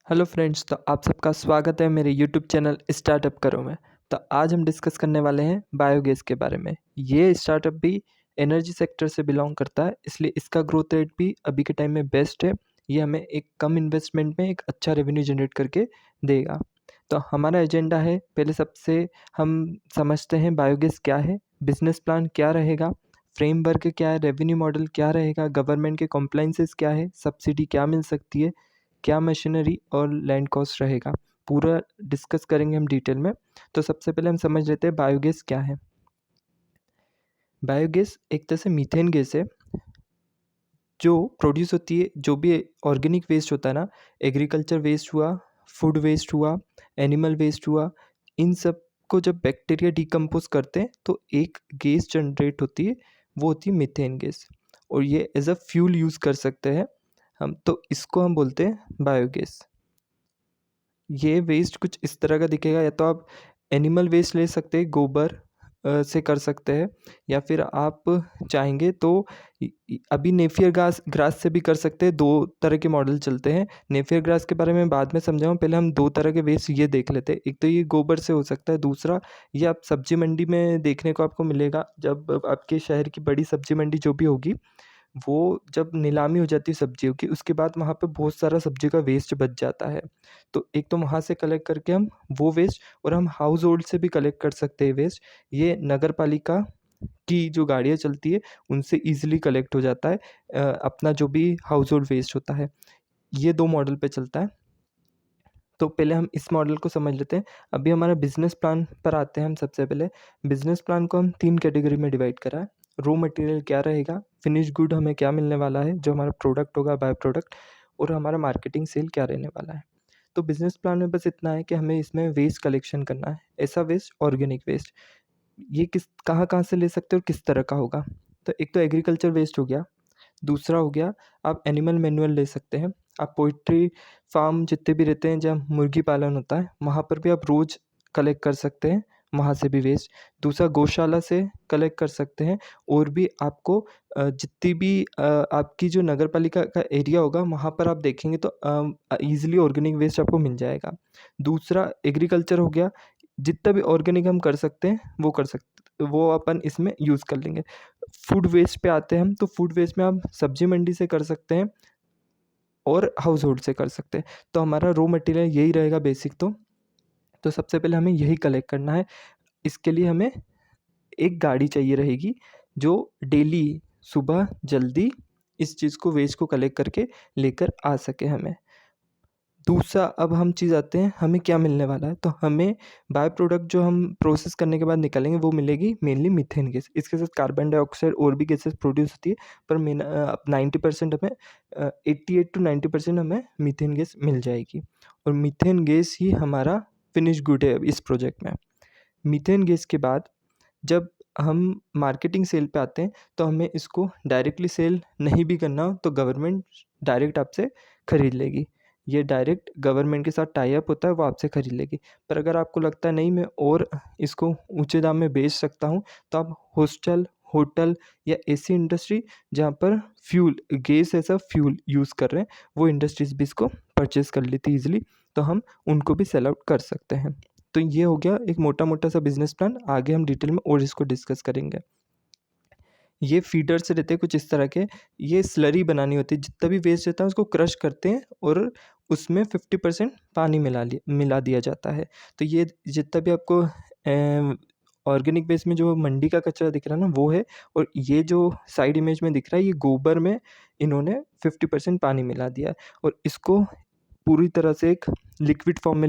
Hello friends, तो आप सबका स्वागत है मेरे यूट्यूब चैनल स्टार्टअप करो में। तो आज हम डिस्कस करने वाले हैं बायोगैस के बारे में। ये स्टार्टअप भी एनर्जी सेक्टर से बिलोंग करता है, इसलिए इसका ग्रोथ रेट भी अभी के टाइम में बेस्ट है। ये हमें एक कम इन्वेस्टमेंट में एक अच्छा रेवेन्यू जनरेट करके देगा। तो हमारा एजेंडा है, पहले सबसे हम समझते हैं बायोगैस क्या है, बिजनेस प्लान क्या रहेगा, फ्रेमवर्क क्या है, रेवेन्यू मॉडल क्या रहेगा, गवर्नमेंट के कॉम्प्लाइंसेस क्या है, सब्सिडी क्या मिल सकती है, क्या मशीनरी और लैंड कॉस्ट रहेगा, पूरा डिस्कस करेंगे हम डिटेल में। तो सबसे पहले हम समझ लेते हैं बायोगैस क्या है। बायोगैस एक तरह से मीथेन गैस है जो प्रोड्यूस होती है, जो भी ऑर्गेनिक वेस्ट होता है ना, एग्रीकल्चर वेस्ट हुआ, फूड वेस्ट हुआ, एनिमल वेस्ट हुआ, इन सब को जब बैक्टीरिया डिकम्पोज करते हैं तो एक गैस जनरेट होती है, वो होती है मीथेन गैस। और ये एज अ फ्यूल यूज़ कर सकते हैं हम, तो इसको हम बोलते हैं बायोगैस। ये वेस्ट कुछ इस तरह का दिखेगा, या तो आप एनिमल वेस्ट ले सकते हैं, गोबर से कर सकते हैं, या फिर आप चाहेंगे तो अभी नेपियर ग्रास ग्रास से भी कर सकते हैं। दो तरह के मॉडल चलते हैं। नेपियर ग्रास के बारे में बाद में समझाऊँ, पहले हम दो तरह के वेस्ट ये देख लेते हैं। एक तो ये गोबर से हो सकता है, दूसरा ये आप सब्जी मंडी में देखने को आपको मिलेगा। जब आपके शहर की बड़ी सब्जी मंडी जो भी होगी, वो जब नीलामी हो जाती है सब्जियों की, उसके बाद वहाँ पे बहुत सारा सब्जी का वेस्ट बच जाता है। तो एक तो वहाँ से कलेक्ट करके हम वो वेस्ट, और हम हाउस होल्ड से भी कलेक्ट कर सकते हैं वेस्ट। ये नगर पालिका की जो गाड़ियाँ चलती है उनसे ईजिली कलेक्ट हो जाता है अपना जो भी हाउस होल्ड वेस्ट होता है। ये दो मॉडल पे चलता है। तो पहले हम इस मॉडल को समझ लेते हैं। अभी हमारा बिजनेस प्लान पर आते हैं हम। सबसे पहले बिजनेस प्लान को हम 3 कैटेगरी में डिवाइड करा है। रॉ मटेरियल क्या रहेगा, फिनिश गुड हमें क्या मिलने वाला है, जो हमारा प्रोडक्ट होगा बाय प्रोडक्ट, और हमारा मार्केटिंग सेल क्या रहने वाला है। तो बिजनेस प्लान में बस इतना है कि हमें इसमें वेस्ट कलेक्शन करना है। ऐसा वेस्ट, ऑर्गेनिक वेस्ट, ये किस कहाँ-कहाँ से ले सकते हो और किस तरह का होगा। तो एक तो एग्रीकल्चर वेस्ट हो गया, दूसरा हो गया आप एनिमल मैन्युअल ले सकते हैं। आप पोल्ट्री फार्म जितने भी रहते हैं, जहाँ मुर्गी पालन होता है, वहाँ पर भी आप रोज़ कलेक्ट कर सकते हैं, वहाँ से भी वेस्ट। दूसरा गौशाला से कलेक्ट कर सकते हैं। और भी आपको जितनी भी आपकी जो नगर पालिका का एरिया होगा, वहाँ पर आप देखेंगे तो ईज़िली ऑर्गेनिक वेस्ट आपको मिल जाएगा। दूसरा एग्रीकल्चर हो गया, जितना भी ऑर्गेनिक हम कर सकते हैं वो कर सकते, वो अपन इसमें यूज़ कर लेंगे। फूड वेस्ट पे आते हैं हम, तो फूड वेस्ट में आप सब्जी मंडी से कर सकते हैं और हाउस होल्ड से कर सकते हैं। तो हमारा रॉ मटेरियल यही रहेगा बेसिक। तो सबसे पहले हमें यही कलेक्ट करना है। इसके लिए हमें एक गाड़ी चाहिए रहेगी जो डेली सुबह जल्दी इस चीज़ को, वेस्ट को कलेक्ट करके लेकर आ सके हमें। दूसरा अब हम चीज़ आते हैं, हमें क्या मिलने वाला है। तो हमें बाय प्रोडक्ट जो हम प्रोसेस करने के बाद निकालेंगे वो मिलेगी मेनली मीथेन गैस। इसके साथ कार्बन डाइऑक्साइड और भी गैसेस प्रोड्यूस होती है, पर 90% हमें 88 टू 90% हमें मीथेन गैस मिल जाएगी। और मीथेन गैस ही हमारा फिनिश गुड है इस प्रोजेक्ट में। मीथेन गैस के बाद जब हम मार्केटिंग सेल पे आते हैं, तो हमें इसको डायरेक्टली सेल नहीं भी करना हो तो गवर्नमेंट डायरेक्ट आपसे खरीद लेगी। ये डायरेक्ट गवर्नमेंट के साथ टाई अप होता है, वो आपसे खरीद लेगी। पर अगर आपको लगता है नहीं मैं और इसको ऊँचे दाम में बेच सकता हूँ, तो आप हॉस्टल, होटल या ऐसी इंडस्ट्री जहाँ पर fuel, gas as a fuel use कर रहे हैं, वो इंडस्ट्रीज़ भी इसको परचेज़ कर लेती है ईज़िली, तो हम उनको भी सेल आउट कर सकते हैं। तो ये हो गया एक मोटा-मोटा सा बिज़नेस प्लान। आगे हम डिटेल में और इसको डिस्कस करेंगे। ये फीडर्स रहते हैं कुछ इस तरह के, ये स्लरी बनानी होती है। जितना भी वेस्ट रहता है उसको क्रश करते हैं और उसमें 50% पानी मिला दिया जाता है। तो ये जितना भी आपको ऑर्गेनिक वेस्ट में जो मंडी का कचरा दिख रहा है ना, वो है। और ये जो साइड इमेज में दिख रहा है, ये गोबर में इन्होंने 50% पानी मिला दिया है, और इसको पूरी तरह से एक लिक्विड फॉर्म में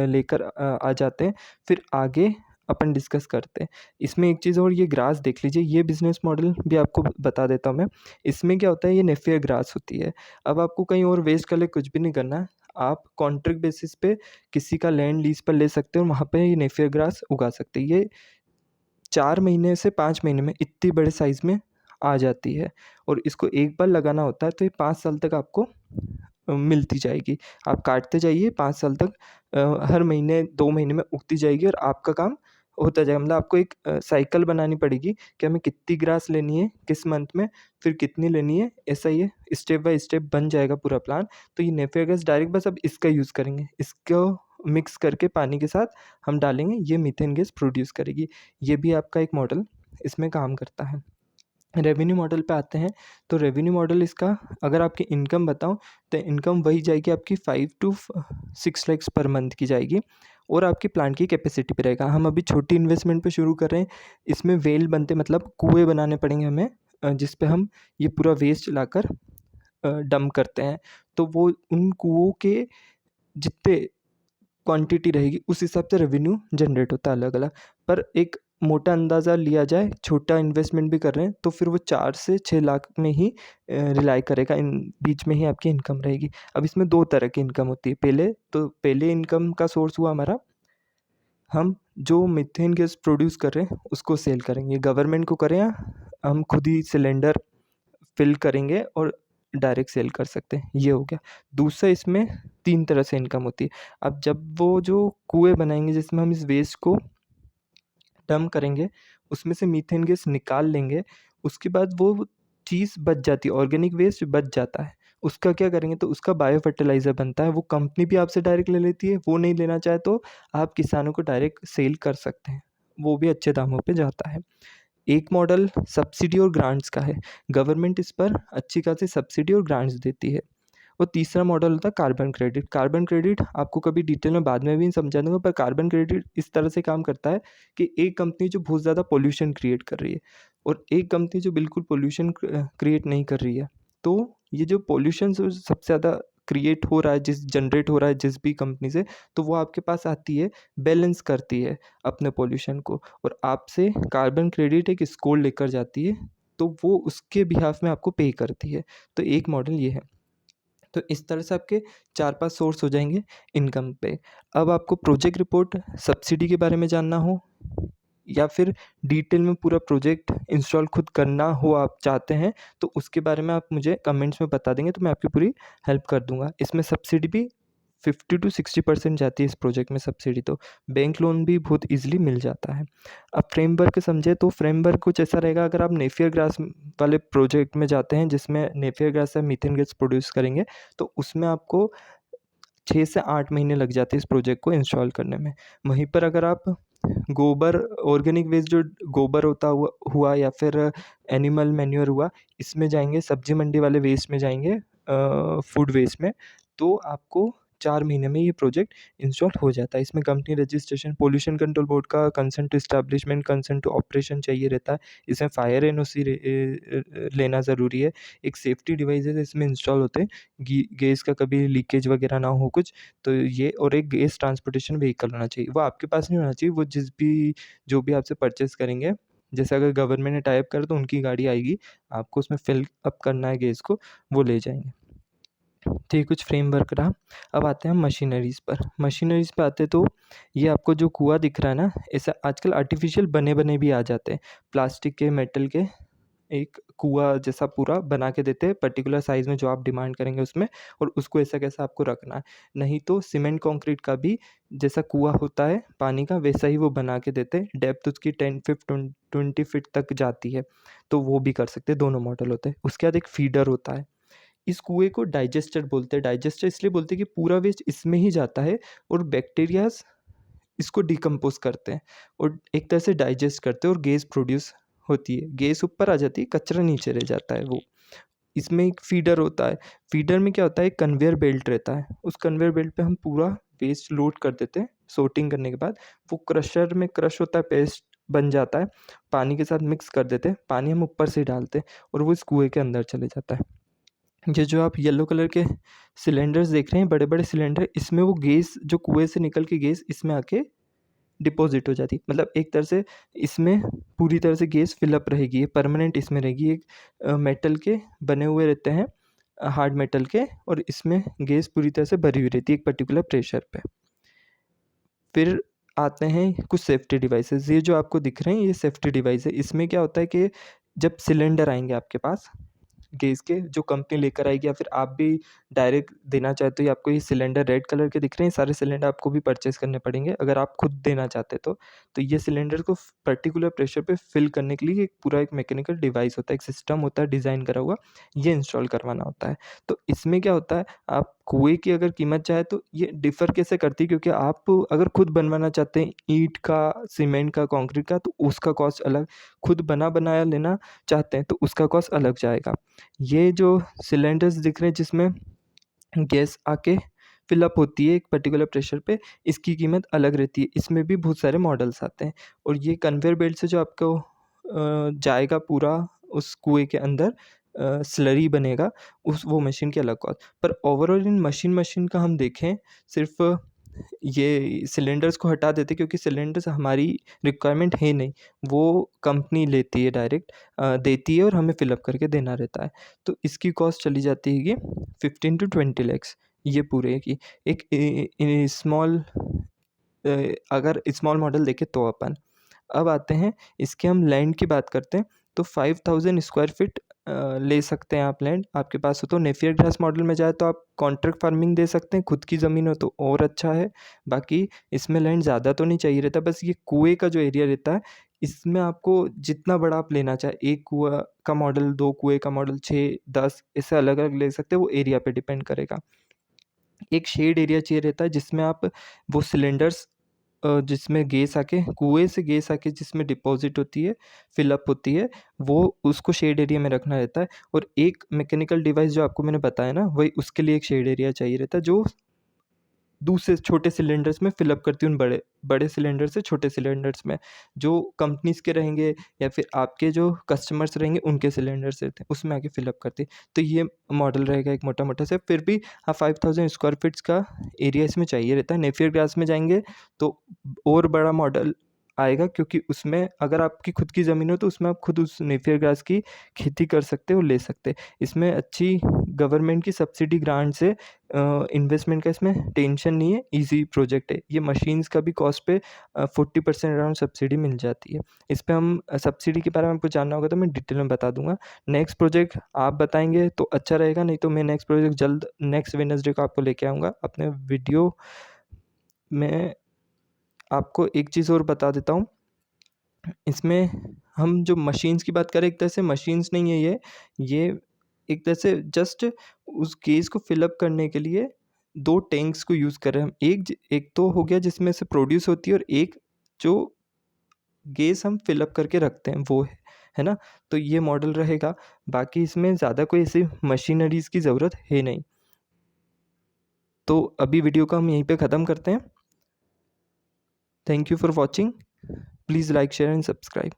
लेकर आ जाते हैं। फिर आगे अपन डिस्कस करते हैं। इसमें एक चीज़ और, ये ग्रास देख लीजिए, ये बिज़नेस मॉडल भी आपको बता देता हूँ मैं। इसमें क्या होता है, ये नेपियर ग्रास होती है। अब आपको कहीं और वेस्ट का लिए कुछ भी नहीं करना है। आप कॉन्ट्रैक्ट बेसिस पे किसी का लैंड लीज़ पर ले सकते हो और वहाँ पे ये नेपियर ग्रास उगा सकते हैं। ये 4 महीने से 5 महीने में इतनी बड़े साइज़ में आ जाती है, और इसको एक बार लगाना होता है तो ये 5 साल तक आपको मिलती जाएगी। आप काटते जाइए 5 साल तक, हर महीने 2 महीने में उगती जाएगी और आपका काम होता जाएगा। मतलब आपको एक साइकिल बनानी पड़ेगी कि हमें कितनी ग्रास लेनी है किस मंथ में, फिर कितनी लेनी है, ऐसा ये स्टेप बाय स्टेप बन जाएगा पूरा प्लान। तो ये नेपियर गैस डायरेक्ट बस अब इसका यूज़ करेंगे, इसको मिक्स करके पानी के साथ हम डालेंगे, ये मीथेन गैस प्रोड्यूस करेगी। ये भी आपका एक मॉडल इसमें काम करता है। रेवेन्यू मॉडल पे आते हैं, तो रेवेन्यू मॉडल इसका अगर आपकी इनकम बताऊं तो इनकम वही जाएगी आपकी 5 to 6 लैक्स पर मंथ की जाएगी, और आपकी प्लांट की कैपेसिटी पे रहेगा। हम अभी छोटी इन्वेस्टमेंट पे शुरू कर रहे हैं, इसमें वेल बनते मतलब कुएं बनाने पड़ेंगे हमें, जिस पे हम ये पूरा वेस्ट लाकर डंप करते हैं। तो वो उन कुओं के जितने क्वांटिटी रहेगी उस हिसाब से रेवेन्यू जनरेट होता है अलग अलग। पर एक मोटा अंदाज़ा लिया जाए, छोटा इन्वेस्टमेंट भी कर रहे हैं तो फिर वो 4 से 6 लाख में ही रिलाई करेगा, इन बीच में ही आपकी इनकम रहेगी। अब इसमें 2 तरह की इनकम होती है। पहले इनकम का सोर्स हुआ हमारा, हम जो मीथेन गैस प्रोड्यूस कर रहे हैं उसको सेल करेंगे, गवर्नमेंट को करें या हम खुद ही सिलेंडर फिल करेंगे और डायरेक्ट सेल कर सकते हैं, ये हो गया। दूसरा, इसमें 3 तरह से इनकम होती है। अब जब वो जो कुएँ बनाएँगे जिसमें हम इस वेस्ट को डंप करेंगे, उसमें से मीथेन गैस निकाल लेंगे, उसके बाद वो चीज़ बच जाती है, ऑर्गेनिक वेस्ट बच जाता है। उसका क्या करेंगे, तो उसका बायो फर्टिलाइज़र बनता है। वो कंपनी भी आपसे डायरेक्ट ले लेती है, वो नहीं लेना चाहे तो आप किसानों को डायरेक्ट सेल कर सकते हैं, वो भी अच्छे दामों पे जाता है। एक मॉडल सब्सिडी और ग्रांट्स का है, गवर्नमेंट इस पर अच्छी खासी सब्सिडी और ग्रांट्स देती है। और तीसरा मॉडल होता है कार्बन क्रेडिट। कार्बन क्रेडिट आपको कभी डिटेल में बाद में भी समझा दूंगा, पर कार्बन क्रेडिट इस तरह से काम करता है कि एक कंपनी जो बहुत ज़्यादा पोल्यूशन क्रिएट कर रही है और एक कंपनी जो बिल्कुल पोल्यूशन क्रिएट नहीं कर रही है, तो ये जो पोल्यूशन सबसे ज़्यादा क्रिएट हो रहा है, जनरेट हो रहा है जिस भी कंपनी से, तो वो आपके पास आती है, बैलेंस करती है अपने पोल्यूशन को, और आपसे कार्बन क्रेडिट एक स्कोर लेकर जाती है, तो वो उसके बिहाफ में आपको पे करती है। तो एक मॉडल ये है। तो इस तरह से आपके 4-5 सोर्स हो जाएंगे इनकम पे। अब आपको प्रोजेक्ट रिपोर्ट सब्सिडी के बारे में जानना हो, या फिर डिटेल में पूरा प्रोजेक्ट इंस्टॉल खुद करना हो आप चाहते हैं, तो उसके बारे में आप मुझे कमेंट्स में बता देंगे, तो मैं आपकी पूरी हेल्प कर दूंगा। इसमें सब्सिडी भी 50 to 60% जाती है इस प्रोजेक्ट में सब्सिडी, तो बैंक लोन भी बहुत ईजिली मिल जाता है। अब फ्रेमवर्क समझे, तो फ्रेमवर्क कुछ ऐसा रहेगा, अगर आप नेपियर ग्रास वाले प्रोजेक्ट में जाते हैं जिसमें नेपियर ग्रास से मीथेन गैस प्रोड्यूस करेंगे, तो उसमें आपको 6 से 8 महीने लग जाते हैं इस प्रोजेक्ट को इंस्टॉल करने में। वहीं पर अगर आप गोबर, ऑर्गेनिक वेस्ट जो गोबर होता हुआ या फिर एनिमल मैन्योर हुआ, इसमें जाएंगे, सब्जी मंडी वाले वेस्ट में जाएंगे, फूड वेस्ट में, तो आपको 4 महीने में ये प्रोजेक्ट इंस्टॉल हो जाता है। इसमें company registration, pollution control board का consent to establishment, consent to operation चाहिए रहता है। इसमें फायर एनओसी लेना ज़रूरी है। एक सेफ्टी डिवाइसेस इसमें इंस्टॉल होते हैं, गैस का कभी लीकेज वगैरह ना हो कुछ, तो ये, और एक गैस ट्रांसपोर्टेशन व्हीकल होना चाहिए। वो आपके पास नहीं होना चाहिए, वो जो भी आपसे परचेस करेंगे, जैसे अगर गवर्नमेंट ने टाई अप करा तो उनकी गाड़ी आएगी, आपको उसमें फिल अप करना है गैस को, वो ले जाएंगे। तो ये कुछ फ्रेमवर्क रहा। अब आते हैं हम मशीनरीज़ पर। मशीनरीज़ पे आते तो ये आपको जो कुआँ दिख रहा है ना, ऐसा आजकल आर्टिफिशियल बने बने भी आ जाते हैं, प्लास्टिक के, मेटल के, एक कुआँ जैसा पूरा बना के देते हैं पर्टिकुलर साइज़ में जो आप डिमांड करेंगे उसमें, और उसको ऐसा कैसा आपको रखना है। नहीं तो सीमेंट कंक्रीट का भी जैसा कुआँ होता है पानी का, वैसा ही वो बना के देते हैं। डेप्थ उसकी 10 फीट 20 फीट तक जाती है, तो वो भी कर सकते हैं। दोनों मॉडल होते हैं। उसके बाद एक फीडर होता है। इस कुएँ को डाइजेस्टर बोलते हैं। डाइजेस्टर इसलिए बोलते हैं कि पूरा वेस्ट इसमें ही जाता है और बैक्टीरियाज़ इसको डिकम्पोज़ करते हैं और एक तरह से डाइजेस्ट करते हैं और गैस प्रोड्यूस होती है। गैस ऊपर आ जाती है, कचरा नीचे रह जाता है वो। इसमें एक फीडर होता है। फीडर में क्या होता है, एक कन्वेयर बेल्ट रहता है। उस कन्वेयर बेल्ट पे हम पूरा वेस्ट लोड कर देते हैं। सॉर्टिंग करने के बाद वो क्रशर में क्रश होता है, पेस्ट बन जाता है। पानी के साथ मिक्स कर देते हैं। पानी हम ऊपर से डालते हैं और वो इस कुएँ के अंदर चले जाता है। ये जो आप येलो कलर के सिलेंडर्स देख रहे हैं, बड़े-बड़े सिलेंडर, इसमें वो गैस जो कुएँ से निकल के गैस इसमें आके डिपॉज़िट हो जाती है। मतलब एक तरह से इसमें पूरी तरह से गैस फ़िल अप रहेगी, ये परमानेंट इसमें रहेगी। एक मेटल के बने हुए रहते हैं, हार्ड मेटल के, और इसमें गैस पूरी तरह से भरी हुई रहती है एक पर्टिकुलर प्रेशर पे। फिर आते हैं कुछ सेफ्टी डिवाइसेज़। ये जो आपको दिख रहे हैं, ये सेफ्टी डिवाइस है। इसमें क्या होता है कि जब सिलेंडर आएँगे आपके पास, गैस के जो कंपनी लेकर आएगी, या फिर आप भी डायरेक्ट देना चाहे तो ये आपको ये सिलेंडर रेड कलर के दिख रहे हैं, सारे सिलेंडर आपको भी परचेज़ करने पड़ेंगे अगर आप खुद देना चाहते तो। तो ये सिलेंडर को पर्टिकुलर प्रेशर पे फिल करने के लिए एक पूरा एक मैकेनिकल डिवाइस होता है, एक सिस्टम होता है डिज़ाइन करा हुआ, ये इंस्टॉल करवाना होता है। तो इसमें क्या होता है, आप कुएँ की अगर कीमत चाहे तो ये डिफ़र कैसे करती है, क्योंकि आप अगर खुद बनवाना चाहते हैं ईंट का, सीमेंट का, कंक्रीट का, तो उसका कॉस्ट अलग, खुद बना बनाया लेना चाहते हैं तो उसका कॉस्ट अलग जाएगा। ये जो सिलेंडर्स दिख रहे हैं जिसमें गैस आके फिल अप होती है एक पर्टिकुलर प्रेशर पे, इसकी कीमत अलग रहती है। इसमें भी बहुत सारे मॉडल्स आते हैं और ये कन्वेयर बेल्ट से जो आपको जाएगा पूरा उस कुएँ के अंदर, स्लरी बनेगा, उस वो मशीन की अलग कॉस्ट। पर ओवरऑल इन मशीन का हम देखें, सिर्फ़ ये सिलेंडर्स को हटा देते क्योंकि सिलेंडर्स हमारी रिक्वायरमेंट है नहीं, वो कंपनी लेती है डायरेक्ट, देती है और हमें फिल अप करके देना रहता है। तो इसकी कॉस्ट चली जाती है ये 15 टू 20 लैक्स, ये पूरे की। एक स्मॉल अगर स्मॉल मॉडल देखें तो अपन अब आते हैं, इसके हम लैंड की बात करते हैं तो 5000 स्क्वायर फीट ले सकते हैं आप लैंड, आपके पास हो तो। नेपियर ग्रास मॉडल में जाए तो आप कॉन्ट्रैक्ट फार्मिंग दे सकते हैं, खुद की ज़मीन हो तो और अच्छा है। बाकी इसमें लैंड ज़्यादा तो नहीं चाहिए रहता, बस ये कुएँ का जो एरिया रहता है, इसमें आपको जितना बड़ा आप लेना चाहे, 1 कुआँ का मॉडल, 2 कुएँ का मॉडल, 6, 10 ऐसे अलग-अलग ले सकते हैं, वो एरिया पे डिपेंड करेगा। एक शेड एरिया चाहिए रहता है जिसमें आप वो सिलेंडर्स, जिसमें गैस आके कुएँ से गैस आके जिसमें डिपॉज़िट होती है, फिल अप होती है, वो उसको शेड एरिया में रखना रहता है। और एक मैकेनिकल डिवाइस जो आपको मैंने बताया ना, वही उसके लिए एक शेड एरिया चाहिए रहता है, जो दूसरे छोटे सिलेंडर्स में फिल अप करती है, उन बड़े बड़े सिलेंडर से छोटे सिलेंडर्स में, जो कंपनीज़ के रहेंगे या फिर आपके जो कस्टमर्स रहेंगे उनके सिलेंडर्स रहते हैं, उसमें आके फिल अप करती है। तो ये मॉडल रहेगा एक मोटा-मोटा सा, फिर भी हाँ 5000 स्क्वायर फीट्स का एरिया इसमें चाहिए रहता है। नेपियर ग्रास में जाएँगे तो और बड़ा मॉडल आएगा, क्योंकि उसमें अगर आपकी खुद की ज़मीन हो तो उसमें आप खुद उस नेपियर ग्रास की खेती कर सकते हो, ले सकते हैं। इसमें अच्छी गवर्नमेंट की सब्सिडी ग्रांट से इन्वेस्टमेंट का इसमें टेंशन नहीं है, ईज़ी प्रोजेक्ट है। ये मशीन्स का भी कॉस्ट पे 40% अराउंड सब्सिडी मिल जाती है। इस पे हम सब्सिडी के बारे में आपको जानना होगा तो मैं डिटेल में बता दूँगा। नेक्स्ट प्रोजेक्ट आप बताएँगे तो अच्छा रहेगा, नहीं तो मैं नेक्स्ट प्रोजेक्ट जल्द नेक्स्ट वेडनेसडे को आपको लेके आऊँगा अपने वीडियो में। आपको एक चीज़ और बता देता हूँ, इसमें हम जो मशीन्स की बात करें, एक तरह से मशीन्स नहीं है ये एक तरह से जस्ट उस गैस को फिल अप करने के लिए 2 टैंक्स को यूज़ कर रहे हैं हम। एक तो हो गया जिसमें से प्रोड्यूस होती है, और एक जो गैस हम फिल अप करके रखते हैं वो है ना? तो ये मॉडल रहेगा, बाकी इसमें ज़्यादा कोई ऐसी मशीनरीज़ की ज़रूरत है नहीं। तो अभी वीडियो को हम यहीं पे ख़त्म करते हैं। Thank you for watching. Please like, share and subscribe.